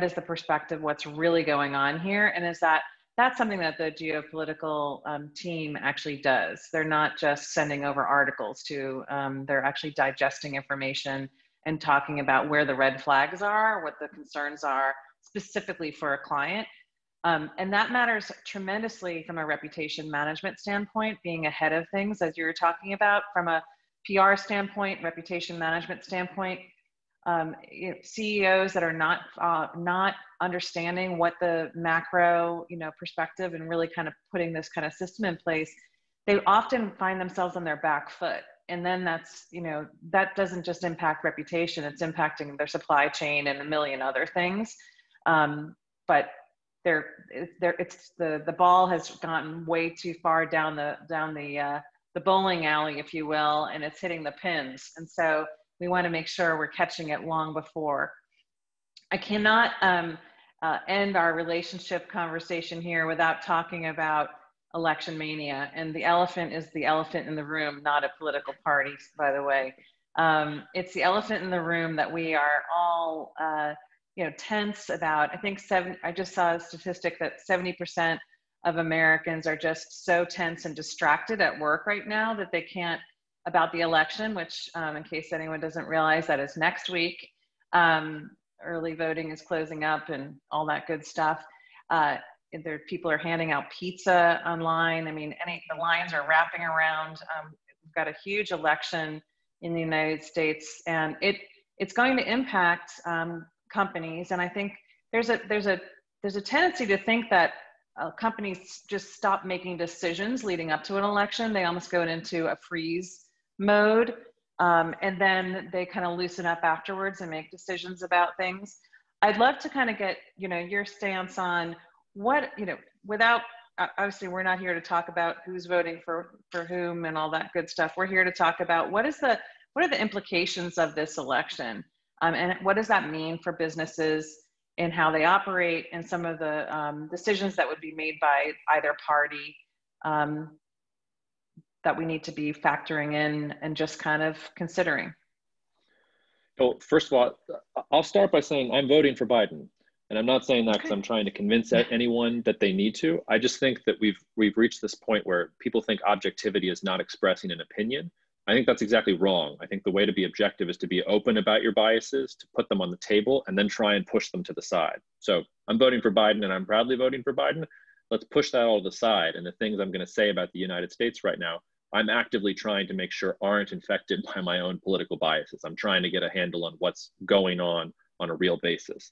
S2: is the perspective, what's really going on here. And that's something that the geopolitical team actually does. They're not just sending over articles they're actually digesting information and talking about where the red flags are, what the concerns are specifically for a client. And that matters tremendously from a reputation management standpoint, being ahead of things, as you were talking about, from a PR standpoint, reputation management standpoint. CEOs that are not understanding what the macro perspective and really kind of putting this kind of system in place, they often find themselves on their back foot. And then that doesn't just impact reputation, it's impacting their supply chain and a million other things. But the ball has gotten way too far down the bowling alley, if you will, and it's hitting the pins. And so we want to make sure we're catching it long before. I cannot end our relationship conversation here without talking about election mania. And the elephant is the elephant in the room, not a political party, by the way. It's the elephant in the room that we are all tense about. I think I just saw a statistic that 70% of Americans are just so tense and distracted at work right now that they can't, about the election, which in case anyone doesn't realize, that is next week. Early voting is closing up and all that good stuff. People are handing out pizza online. I mean, the lines are wrapping around. We've got a huge election in the United States, and it's going to impact companies. And I think there's a tendency to think that companies just stop making decisions leading up to an election. They almost go into a freeze mode, and then they kind of loosen up afterwards and make decisions about things. I'd love to kind of get your stance on what, without, obviously we're not here to talk about who's voting for whom and all that good stuff. We're here to talk about what are the implications of this election, and what does that mean for businesses in how they operate and some of the decisions that would be made by either party that we need to be factoring in and just kind of considering?
S3: Well, first of all, I'll start by saying I'm voting for Biden. And I'm not saying that because I'm trying to convince anyone that they need to. I just think that we've reached this point where people think objectivity is not expressing an opinion. I think that's exactly wrong. I think the way to be objective is to be open about your biases, to put them on the table, and then try and push them to the side. So I'm voting for Biden, and I'm proudly voting for Biden. Let's push that all to the side. And the things I'm going to say about the United States right now, I'm actively trying to make sure aren't infected by my own political biases. I'm trying to get a handle on what's going on a real basis.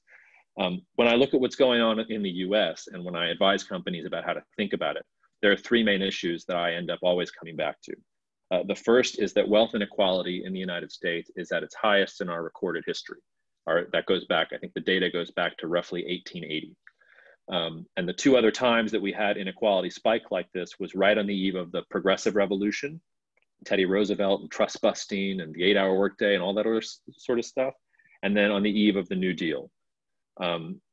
S3: When I look at what's going on in the US and when I advise companies about how to think about it, there are three main issues that I end up always coming back to. The first is that wealth inequality in the United States is at its highest in our recorded history. That goes back, I think the data goes back to roughly 1880. And the two other times that we had inequality spike like this was right on the eve of the Progressive Revolution, Teddy Roosevelt and trust busting and the 8-hour workday and all that other sort of stuff. And then on the eve of the New Deal.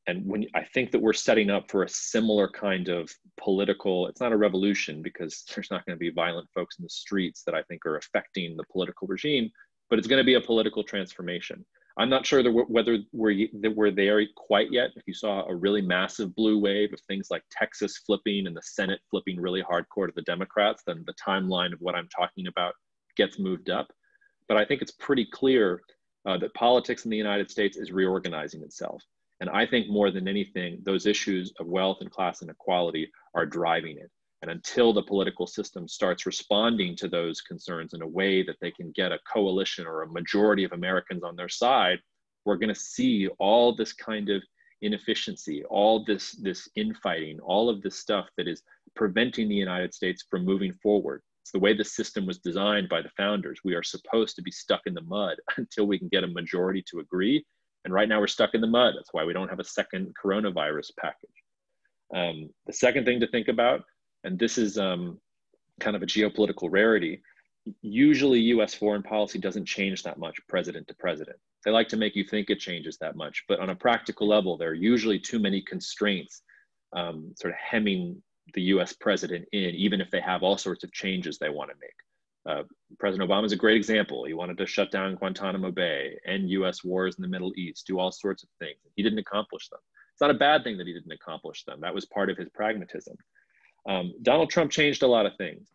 S3: And when I think that we're setting up for a similar kind of political, it's not a revolution because there's not going to be violent folks in the streets that I think are affecting the political regime, but it's going to be a political transformation. I'm not sure whether we're there quite yet. If you saw a really massive blue wave of things like Texas flipping and the Senate flipping really hardcore to the Democrats, then the timeline of what I'm talking about gets moved up. But I think it's pretty clear that politics in the United States is reorganizing itself. And I think more than anything, those issues of wealth and class inequality are driving it. And until the political system starts responding to those concerns in a way that they can get a coalition or a majority of Americans on their side, we're going to see all this kind of inefficiency, all this infighting, all of this stuff that is preventing the United States from moving forward. It's the way the system was designed by the founders. We are supposed to be stuck in the mud until we can get a majority to agree. And right now we're stuck in the mud. That's why we don't have a second coronavirus package. The second thing to think about, and this is kind of a geopolitical rarity, usually US foreign policy doesn't change that much president to president. They like to make you think it changes that much, but on a practical level, there are usually too many constraints sort of hemming the US president in, even if they have all sorts of changes they want to make. President Obama is a great example. He wanted to shut down Guantanamo Bay, end US wars in the Middle East, do all sorts of things. He didn't accomplish them. It's not a bad thing that he didn't accomplish them. That was part of his pragmatism. Donald Trump changed a lot of things.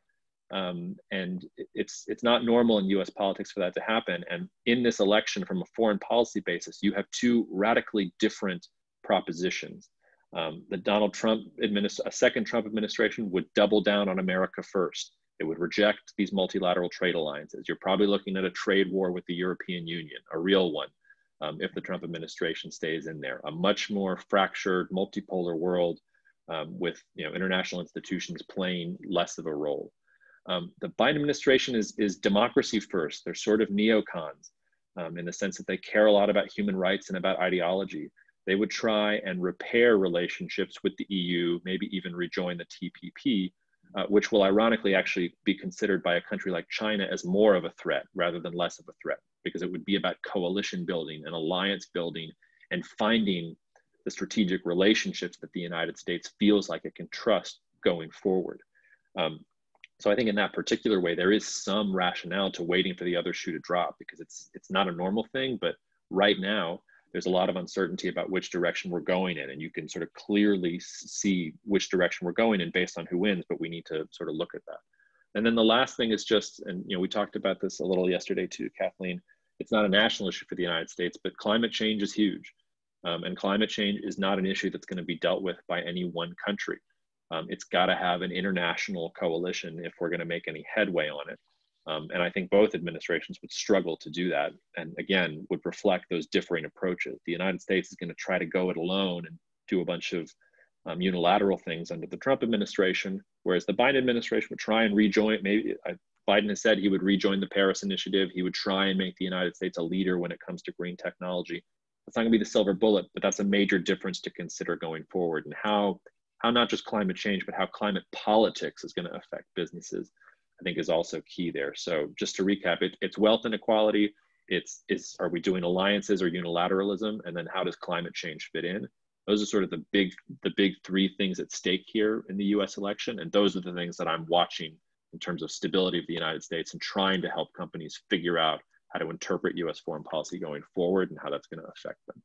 S3: And it's not normal in US politics for that to happen. And in this election, from a foreign policy basis, you have two radically different propositions. The Donald Trump a second Trump administration would double down on America first. It would reject these multilateral trade alliances. You're probably looking at a trade war with the European Union, a real one, if the Trump administration stays in there. A much more fractured, multipolar world with international institutions playing less of a role. The Biden administration is democracy first. They're sort of neocons in the sense that they care a lot about human rights and about ideology. They would try and repair relationships with the EU, maybe even rejoin the TPP, which will ironically actually be considered by a country like China as more of a threat rather than less of a threat, because it would be about coalition building and alliance building and finding the strategic relationships that the United States feels like it can trust going forward. So I think in that particular way, there is some rationale to waiting for the other shoe to drop, because it's not a normal thing, but right now, there's a lot of uncertainty about which direction we're going in, and you can sort of clearly see which direction we're going in based on who wins, but we need to sort of look at that. And then the last thing is just, and we talked about this a little yesterday too, Kathleen, it's not a national issue for the United States, but climate change is huge. And climate change is not an issue that's going to be dealt with by any one country. It's got to have an international coalition if we're going to make any headway on it. And I think both administrations would struggle to do that, and again, would reflect those differing approaches. The United States is going to try to go it alone and do a bunch of unilateral things under the Trump administration, whereas the Biden administration would try and rejoin, Biden has said he would rejoin the Paris Initiative. He would try and make the United States a leader when it comes to green technology. That's not going to be the silver bullet, but that's a major difference to consider going forward, and how not just climate change, but how climate politics is going to affect businesses, I think is also key there. So just to recap, it's wealth inequality, are we doing alliances or unilateralism? And then how does climate change fit in? Those are sort of the big three things at stake here in the US election. And those are the things that I'm watching in terms of stability of the United States and trying to help companies figure out how to interpret US foreign policy going forward and how that's going to affect them.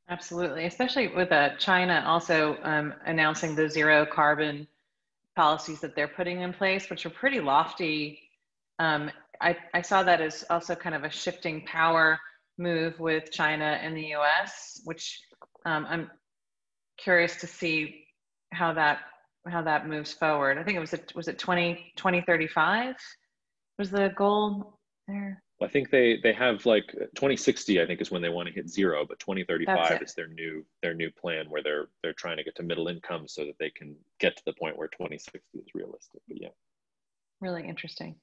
S2: Absolutely, especially with China also announcing the zero carbon policies that they're putting in place, which are pretty lofty. I saw that as also kind of a shifting power move with China and the US, which I'm curious to see how that moves forward. I think it was 2035 was the goal there.
S3: I think they have like 2060, I think, is when they want to hit zero, but 2035 is their new plan where they're trying to get to middle income so that they can get to the point where 2060 is realistic. But yeah.
S2: Really interesting.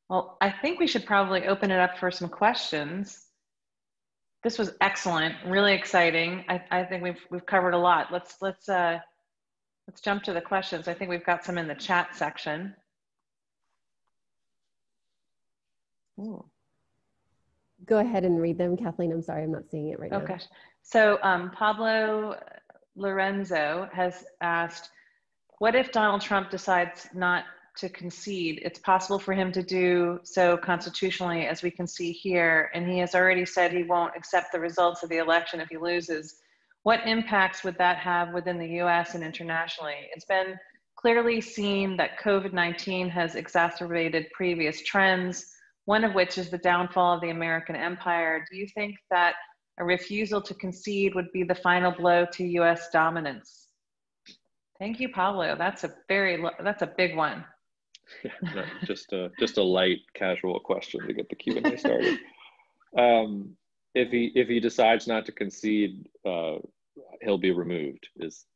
S2: Well, I think we should probably open it up for some questions. This was excellent, really exciting. I think we've covered a lot. Let's jump to the questions. I think we've got some in the chat section. Ooh.
S1: Go ahead and read them, Kathleen. I'm sorry, I'm not seeing it right now.
S2: Okay. So Pablo Lorenzo has asked, what if Donald Trump decides not to concede? It's possible for him to do so constitutionally, as we can see here, and he has already said he won't accept the results of the election if he loses. What impacts would that have within the US and internationally? It's been clearly seen that COVID-19 has exacerbated previous trends, one of which is the downfall of the American empire. Do you think that a refusal to concede would be the final blow to US dominance? Thank you, Pablo. That's a big one.
S3: Yeah, no, just a light, casual question to get the Q&A started. If he decides not to concede, he'll be removed. Is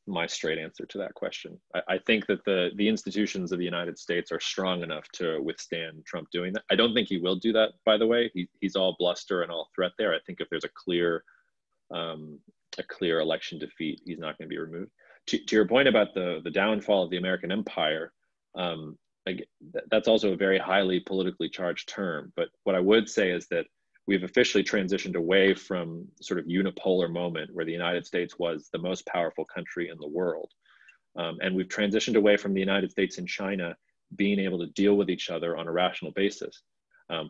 S3: my straight answer to that question. I think that the institutions of the United States are strong enough to withstand Trump doing that. I don't think he will do that, by the way. He's all bluster and all threat there. I think if there's a clear election defeat, he's not going to be removed. To your point about the downfall of the American empire, that's also a very highly politically charged term. But what I would say is that we've officially transitioned away from sort of unipolar moment where the United States was the most powerful country in the world. And we've transitioned away from the United States and China being able to deal with each other on a rational basis.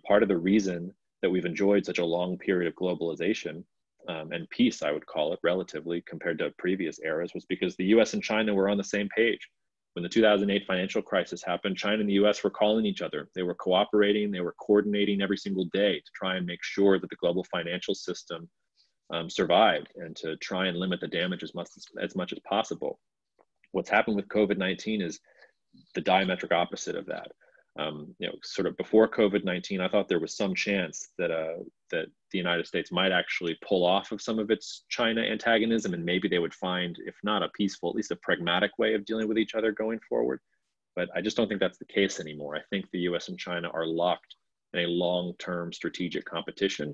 S3: Part of the reason that we've enjoyed such a long period of globalization and peace, I would call it, relatively compared to previous eras, was because the US and China were on the same page. When the 2008 financial crisis happened, China and the US were calling each other. They were cooperating, they were coordinating every single day to try and make sure that the global financial system survived and to try and limit the damage as much as possible. What's happened with COVID-19 is the diametric opposite of that. Sort of before COVID-19, I thought there was some chance that the United States might actually pull off of some of its China antagonism, and maybe they would find, if not a peaceful, at least a pragmatic way of dealing with each other going forward. But I just don't think that's the case anymore. I think the US and China are locked in a long-term strategic competition.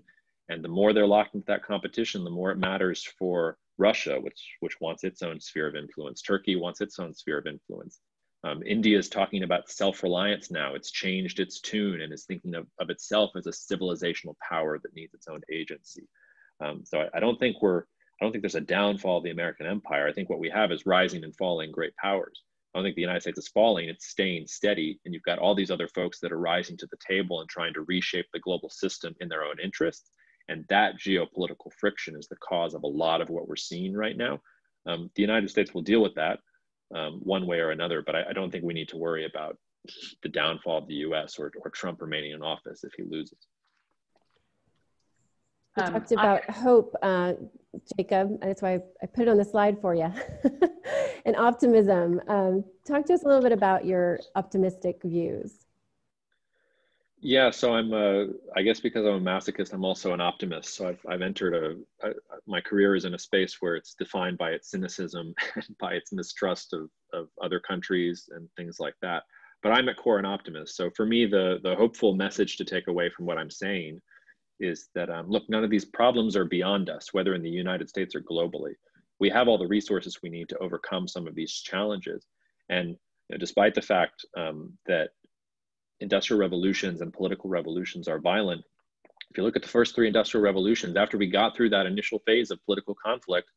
S3: And the more they're locked into that competition, the more it matters for Russia, which wants its own sphere of influence. Turkey wants its own sphere of influence. India is talking about self-reliance now. It's changed its tune and is thinking of itself as a civilizational power that needs its own agency. So I don't think there's a downfall of the American empire. I think what we have is rising and falling great powers. I don't think the United States is falling, it's staying steady. And you've got all these other folks that are rising to the table and trying to reshape the global system in their own interests. And that geopolitical friction is the cause of a lot of what we're seeing right now. The United States will deal with that one way or another, but I don't think we need to worry about the downfall of the US or Trump remaining in office if he loses.
S1: You talked about hope, Jacob. That's why I put it on the slide for you. And optimism. Talk to us a little bit about your optimistic views.
S3: Yeah, so I guess because I'm a masochist, I'm also an optimist. So I've entered my career is in a space where it's defined by its cynicism and by its mistrust of other countries and things like that. But I'm at core an optimist. So for me, the hopeful message to take away from what I'm saying is that, look, none of these problems are beyond us, whether in the United States or globally. We have all the resources we need to overcome some of these challenges. And despite the fact that industrial revolutions and political revolutions are violent, if you look at the first three industrial revolutions, after we got through that initial phase of political conflict,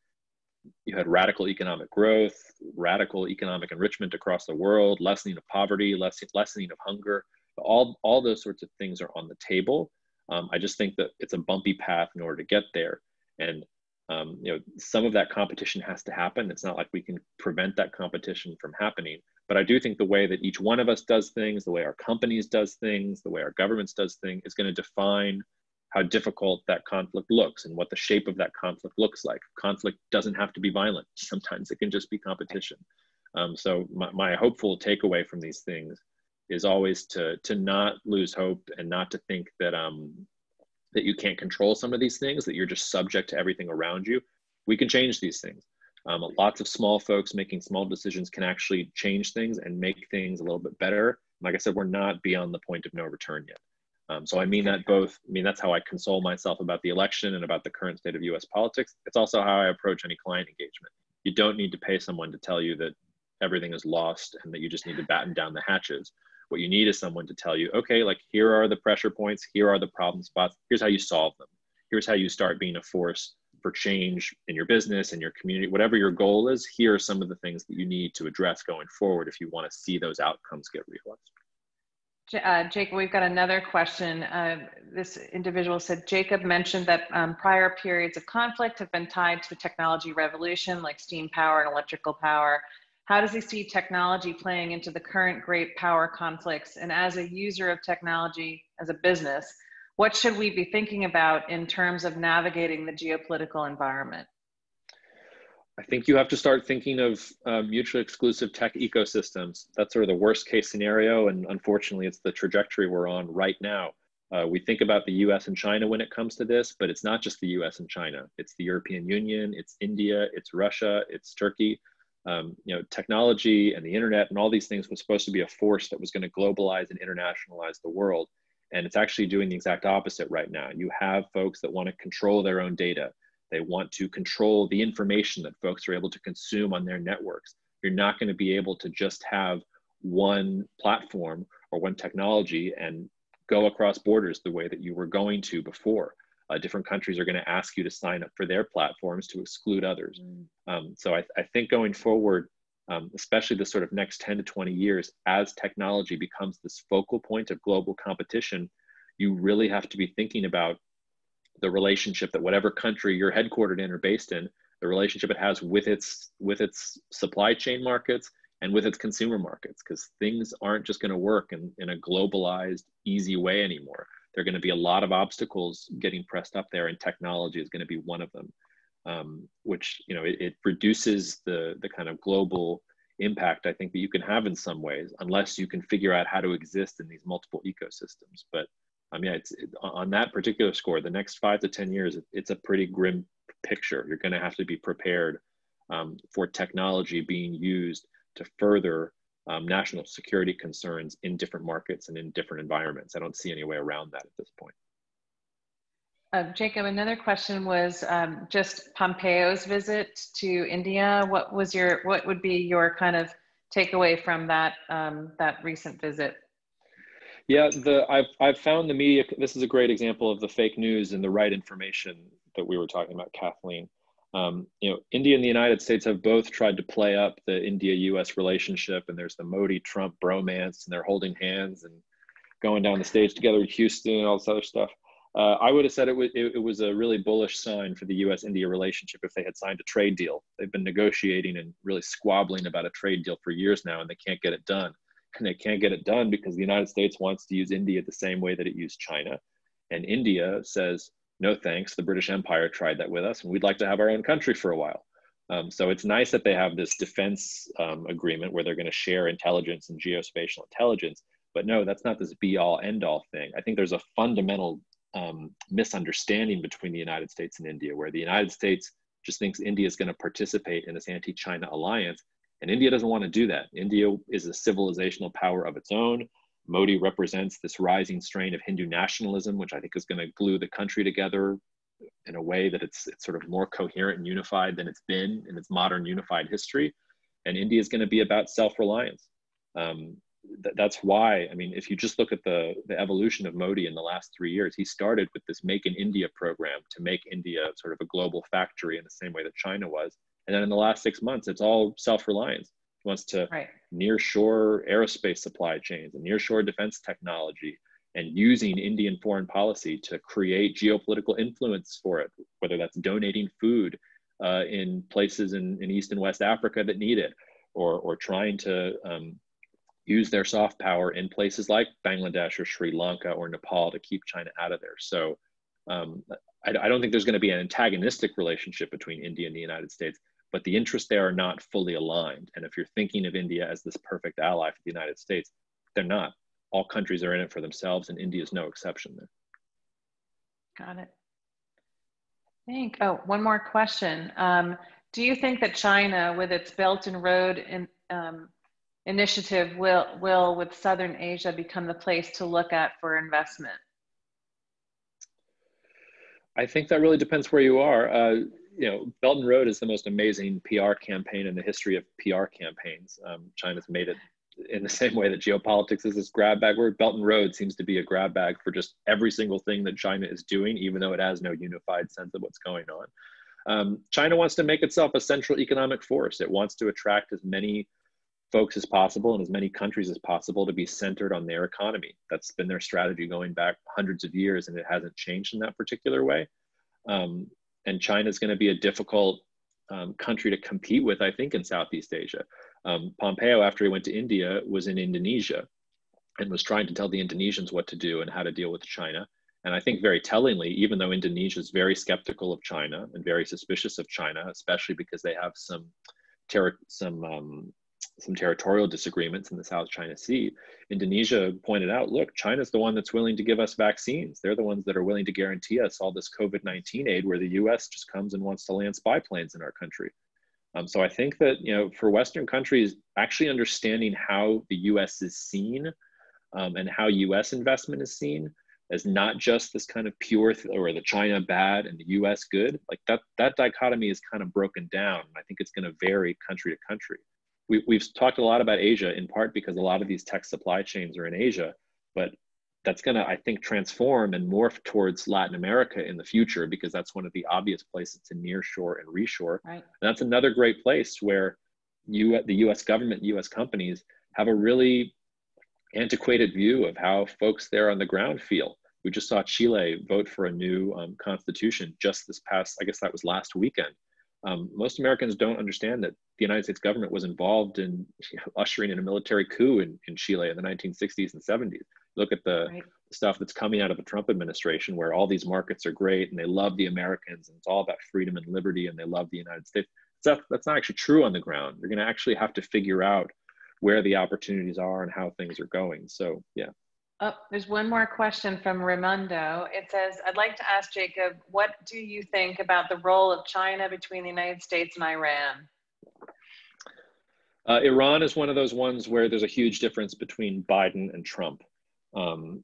S3: you had radical economic growth, radical economic enrichment across the world, lessening of poverty, lessening of hunger. All those sorts of things are on the table. I just think that it's a bumpy path in order to get there. And you know, some of that competition has to happen. It's not like we can prevent that competition from happening. But I do think the way that each one of us does things, the way our companies does things, the way our governments does things is going to define how difficult that conflict looks and what the shape of that conflict looks like. Conflict doesn't have to be violent. Sometimes it can just be competition. So my hopeful takeaway from these things is always to not lose hope and not to think that that you can't control some of these things, that you're just subject to everything around you. We can change these things. Lots of small folks making small decisions can actually change things and make things a little bit better. Like I said, we're not beyond the point of no return yet. So I mean that both, I mean, that's how I console myself about the election and about the current state of US politics. It's also how I approach any client engagement. You don't need to pay someone to tell you that everything is lost and that you just need to batten down the hatches. What you need is someone to tell you, okay, like here are the pressure points, here are the problem spots, here's how you solve them. Here's how you start being a force for change in your business, in your community, whatever your goal is, here are some of the things that you need to address going forward if you want to see those outcomes get realized.
S2: Jacob, we've got another question. This individual said, Jacob mentioned that prior periods of conflict have been tied to a technology revolution like steam power and electrical power. How does he see technology playing into the current great power conflicts? And as a user of technology as a business, what should we be thinking about in terms of navigating the geopolitical environment?
S3: I think you have to start thinking of mutually exclusive tech ecosystems. That's sort of the worst case scenario. And unfortunately, it's the trajectory we're on right now. We think about the US and China when it comes to this, but it's not just the US and China. It's the European Union, it's India, it's Russia, it's Turkey. You know, technology and the internet and all these things was supposed to be a force that was going to globalize and internationalize the world. And it's actually doing the exact opposite right now. You have folks that want to control their own data. They want to control the information that folks are able to consume on their networks. You're not going to be able to just have one platform or one technology and go across borders the way that you were going to before. Different countries are going to ask you to sign up for their platforms to exclude others. So I think going forward, especially the sort of next 10 to 20 years, as technology becomes this focal point of global competition, you really have to be thinking about the relationship that whatever country you're headquartered in or based in, the relationship it has with its supply chain markets and with its consumer markets, because things aren't just going to work in a globalized, easy way anymore. There are going to be a lot of obstacles getting pressed up there, and technology is going to be one of them, which, you know, it reduces the kind of global impact I think that you can have in some ways, unless you can figure out how to exist in these multiple ecosystems. But yeah, on that particular score, the next 5 to 10 years, it's a pretty grim picture. You're going to have to be prepared for technology being used to further national security concerns in different markets and in different environments. I don't see any way around that at this point.
S2: Jacob, another question was just Pompeo's visit to India. What would be your kind of takeaway from that that recent visit?
S3: Yeah, I've found the media, this is a great example of the fake news and the right information that we were talking about, Kathleen. You know, India and the United States have both tried to play up the India-US relationship, and there's the Modi-Trump bromance, and they're holding hands and going down the stage together in Houston and all this other stuff. I would have said it was a really bullish sign for the US-India relationship if they had signed a trade deal. They've been negotiating and really squabbling about a trade deal for years now, and they can't get it done. And they can't get it done because the United States wants to use India the same way that it used China. And India says, no thanks, the British Empire tried that with us, and we'd like to have our own country for a while. So it's nice that they have this defense agreement where they're going to share intelligence and geospatial intelligence. But no, that's not this be-all, end-all thing. I think there's a fundamental misunderstanding between the United States and India, where the United States just thinks India is going to participate in this anti-China alliance. And India doesn't want to do that. India is a civilizational power of its own. Modi represents this rising strain of Hindu nationalism, which I think is going to glue the country together in a way that it's sort of more coherent and unified than it's been in its modern unified history. And India is going to be about self-reliance. that's why, I mean, if you just look at the evolution of Modi in the last 3 years, he started with this Make in India program to make India sort of a global factory in the same way that China was. And then in the last 6 months, it's all self-reliance. He wants to nearshore aerospace supply chains and nearshore defense technology, and using Indian foreign policy to create geopolitical influence for it, whether that's donating food in places in East and West Africa that need it, or trying to use their soft power in places like Bangladesh or Sri Lanka or Nepal to keep China out of there. So I don't think there's going to be an antagonistic relationship between India and the United States, but the interests there are not fully aligned. And if you're thinking of India as this perfect ally for the United States, they're not. All countries are in it for themselves, and India is no exception there.
S2: Got it. Oh, one more question. Do you think that China, with its Belt and Road initiative, will, with Southern Asia, become the place to look at for investment?
S3: I think that really depends where you are. You know, Belt and Road is the most amazing PR campaign in the history of PR campaigns. China's made it in the same way that geopolitics is this grab bag word. Belt and Road seems to be a grab bag for just every single thing that China is doing, even though it has no unified sense of what's going on. China wants to make itself a central economic force. It wants to attract as many folks as possible and as many countries as possible to be centered on their economy. That's been their strategy going back hundreds of years, and it hasn't changed in that particular way. And China is going to be a difficult country to compete with, I think, in Southeast Asia. Pompeo, after he went to India, was in Indonesia and was trying to tell the Indonesians what to do and how to deal with China. And I think very tellingly, even though Indonesia is very skeptical of China and very suspicious of China, especially because they have some territorial disagreements in the South China Sea, Indonesia pointed out, look, China's the one that's willing to give us vaccines. They're the ones that are willing to guarantee us all this COVID-19 aid, where the US just comes and wants to land spy planes in our country. So I think that, you know, for Western countries, actually understanding how the US is seen and how US investment is seen as not just this kind of pure, or the China bad and the US good, like that dichotomy is kind of broken down. I think it's going to vary country to country. We've talked a lot about Asia, in part because a lot of these tech supply chains are in Asia, but that's going to, I think, transform and morph towards Latin America in the future, because that's one of the obvious places to nearshore and reshore. Right. And that's another great place where the US government, US companies have a really antiquated view of how folks there on the ground feel. We just saw Chile vote for a new constitution just this past, I guess that was last weekend. Most Americans don't understand that the United States government was involved in ushering in a military coup in Chile in the 1960s and 70s. Look at the stuff that's coming out of the Trump administration, where all these markets are great and they love the Americans and it's all about freedom and liberty and they love the United States. That's not actually true on the ground. You're going to actually have to figure out where the opportunities are and how things are going. So, yeah.
S2: Oh, there's one more question from Raimundo. It says, I'd like to ask Jacob, what do you think about the role of China between the United States and Iran?
S3: Iran is one of those ones where there's a huge difference between Biden and Trump. Biden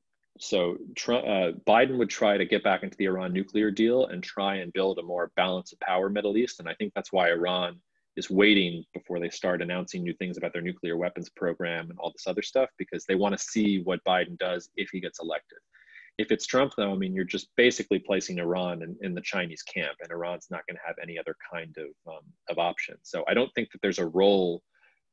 S3: would try to get back into the Iran nuclear deal and try and build a more balance of power Middle East. And I think that's why Iran is waiting before they start announcing new things about their nuclear weapons program and all this other stuff, because they want to see what Biden does if he gets elected. If it's Trump, though, I mean, you're just basically placing Iran in the Chinese camp, and Iran's not going to have any other kind of option. So I don't think that there's a role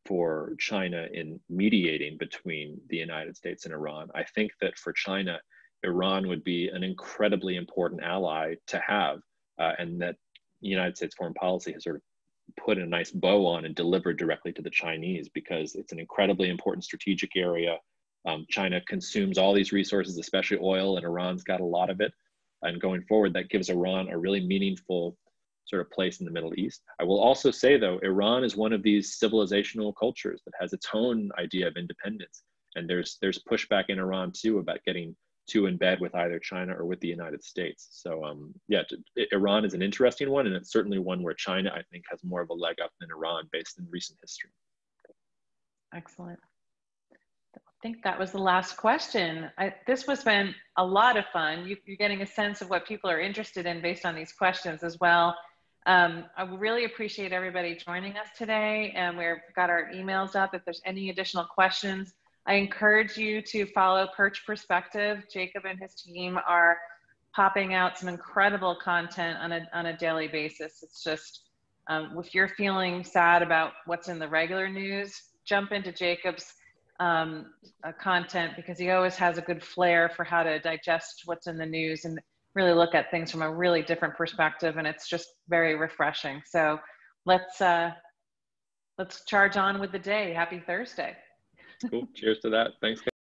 S3: for China in mediating between the United States and Iran. I think that for China, Iran would be an incredibly important ally to have, and that the United States foreign policy has sort of put a nice bow on and delivered directly to the Chinese, because it's an incredibly important strategic area. China consumes all these resources, especially oil, and Iran's got a lot of it. And going forward, that gives Iran a really meaningful sort of place in the Middle East. I will also say, though, Iran is one of these civilizational cultures that has its own idea of independence. And there's pushback in Iran, too, about getting too in bed with either China or with the United States. So yeah, Iran is an interesting one, and it's certainly one where China, I think, has more of a leg up than Iran based in recent history.
S2: Excellent. I think that was the last question. This has been a lot of fun. You're getting a sense of what people are interested in based on these questions as well. I really appreciate everybody joining us today, and we've got our emails up. If there's any additional questions, I encourage you to follow Perch Perspective. Jacob and his team are popping out some incredible content on a daily basis. It's just, if you're feeling sad about what's in the regular news, jump into Jacob's content, because he always has a good flair for how to digest what's in the news and really look at things from a really different perspective. And it's just very refreshing. So let's charge on with the day. Happy Thursday.
S3: Cool. Cheers to that. Thanks.